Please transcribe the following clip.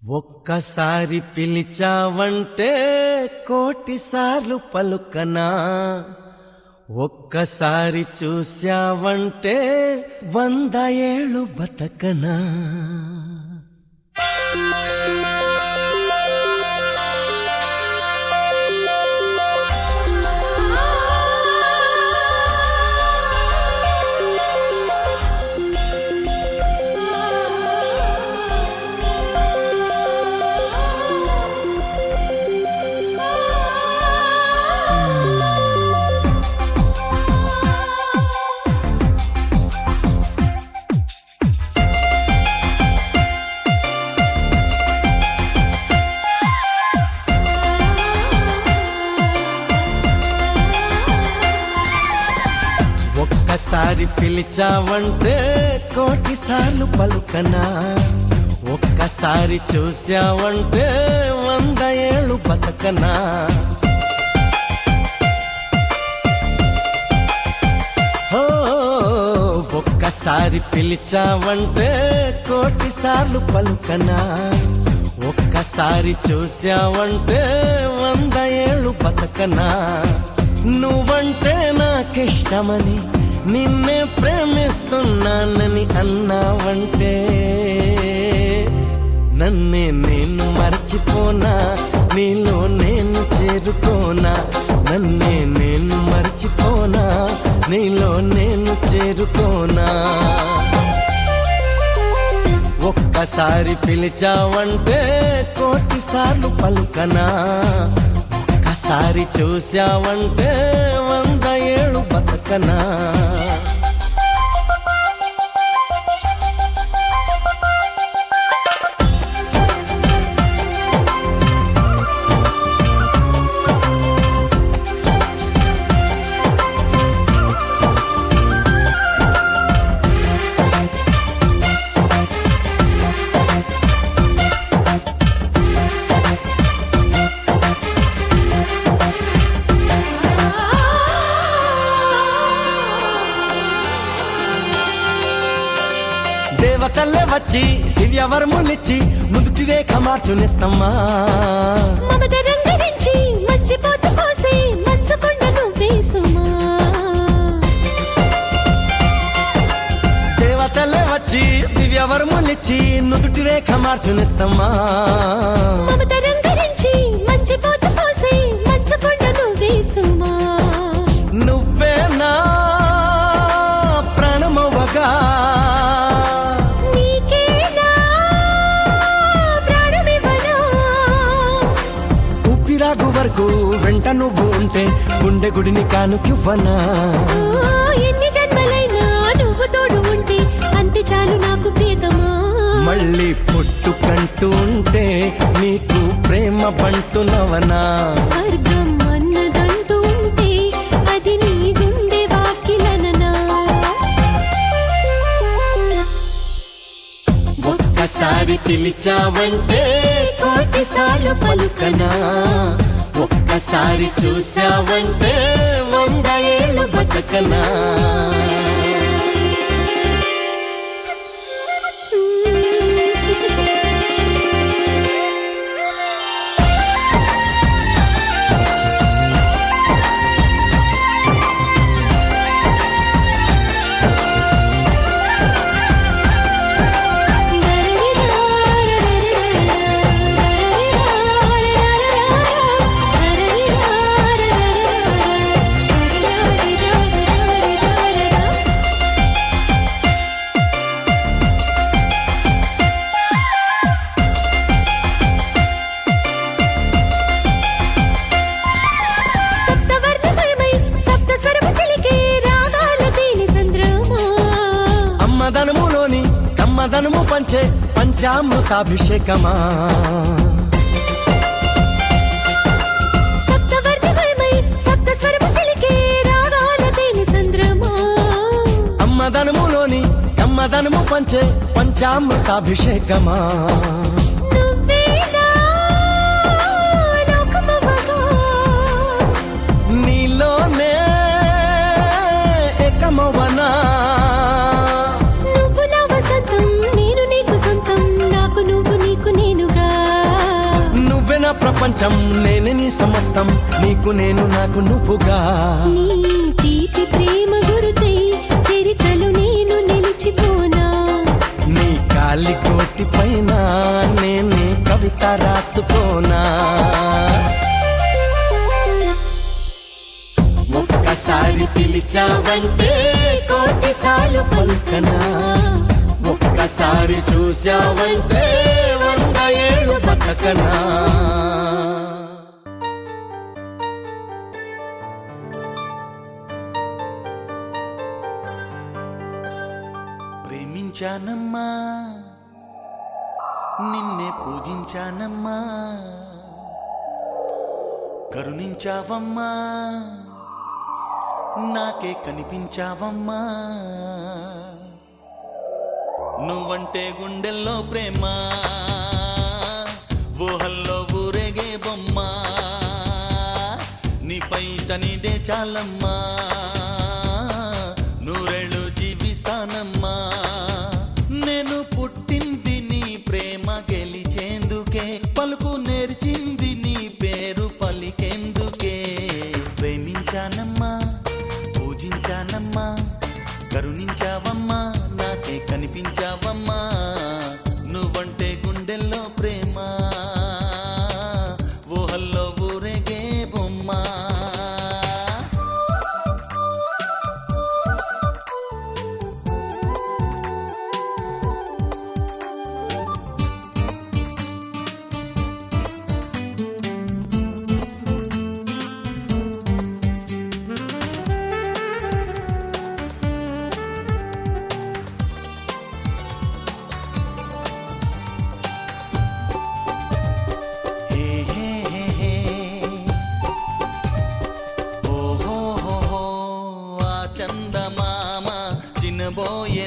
ఒక్కసారి పిలిచావంటే కోటిసార్లు పలుకనా, ఒక్కసారి చూశావంటే 100 ఏళ్ళు బతకనా. ఒక్కసారి పిలిచావంటే కోటిసార్లు పలుకనా, ఒక్కసారి చూశావంటే 100 ఏళ్ళు బతకనా. ఒక్కసారి పిలిచావంటే కోటిసార్లు పలుకనా, ఒక్కసారి చూశావంటే 100 ఏళ్ళు బతకనా. నువ్వంటే నాకిష్టమని, నిన్నే ప్రేమిస్తున్నానని అన్నావంటే నన్నే నేను మర్చిపోనా, నీలో నేను చేరుకోనా. నన్నే నేను మర్చిపోనా, నీలో నేను చేరుకోనా. ఒక్కసారి పిలిచావంటే కోటిసార్లు పలుకనా, ఒక్కసారి చూశావంటే 100 ఏళ్ళు బతకనా. దేవతల్లే వచ్చి దివ్యవరములిచ్చి నుదుటి రేఖ మార్చునిస్తమ్మా. మమత రంగరించి మర్చిపోతూ పోసే మంచుకొండ నువ్వేసుమా. దేవతల్లే వచ్చి దివ్యవరములిచ్చి నుదుటి రేఖ మార్చునిస్తమ్మా. మమత రంగరించి మర్చిపోతూ పోసే మంచుకొండ నువ్వేసుమా. నువ్వే నా ప్రాణమవ్వగా, ఊపిరాగు వరకు వెంట నువ్వు ఉంటే గుండె గుడిని కానుకివ్వనా. ఎన్ని జన్మలైనా నువ్వు తోడు ఉంటే అంతే చాలు నాకు ప్రియతమా. మళ్ళీ పుట్టుకంటూ ఉంటే నీకు ప్రేమ బంటునవనా. స్వర్గం అన్నదంటూ ఉంటే అది నీ గుండె వాకిలననా. ఒక్కసారి పిలిచావంటే కోటిసార్లు పలుకనా, ఒక్కసారి చూశావంటే 100 ఏళ్ళు బతకనా. అమ్మదనములోని కమ్మదనము పంచే పంచామృతాభిషేకమా. సప్తవర్ణమయమై సప్తస్వరము చిలికే రాగాల తేనె సంద్రమా. అమ్మదనములోని కమ్మదనము పంచే పంచామృతాభిషేకమా. నీలోనే ఏకమవనా. నువ్వు నా వసంతం, నేను నీకు సొంతం, నాకు నువ్వు నీకు నేనుగా. నా ప్రపంచం, నేనే నీ సమస్తం, నీకు నేను నాకు నువ్వుగా. నీ తీపి ప్రేమ గురుతై చరితలు నేను నిలిచిపోనా. నీ కాలి కోటి పైన నేనే కవిత రాసుకోనా. ఒక్కసారి పిలిచావంటే కోటిసార్లు పలుకనా. ఒక్కసారి చూశావంటే 100 ఏళ్ళు బతకనా. ప్రేమించానమ్మా, నిన్నే పూజించానమ్మా, కరుణించావమ్మా, నాకే కనిపించావమ్మా. నువ్వంటే గుండెల్లో ప్రేమ, ఊహల్లో ఊరేగే బొమ్మ, నీపై తనిడే చాలమ్మా, నూరేళ్ళు జీవిస్తానమ్మా. నేను పుట్టింది నీ ప్రేమ గెలిచేందుకే, పలుకు నేర్చింది నీ పేరు పలికేందుకే. ప్రేమించానమ్మా, పూజించానమ్మా, కరుణించావమ్మా, నాకే కనిపించావమ్మా. నువ్వంటే గుండెల్లో ప్రేమ, ఊహల్లో ఊరేగే బొమ్మ. ఓహో, ఆ చందమామ చిన్నబోయే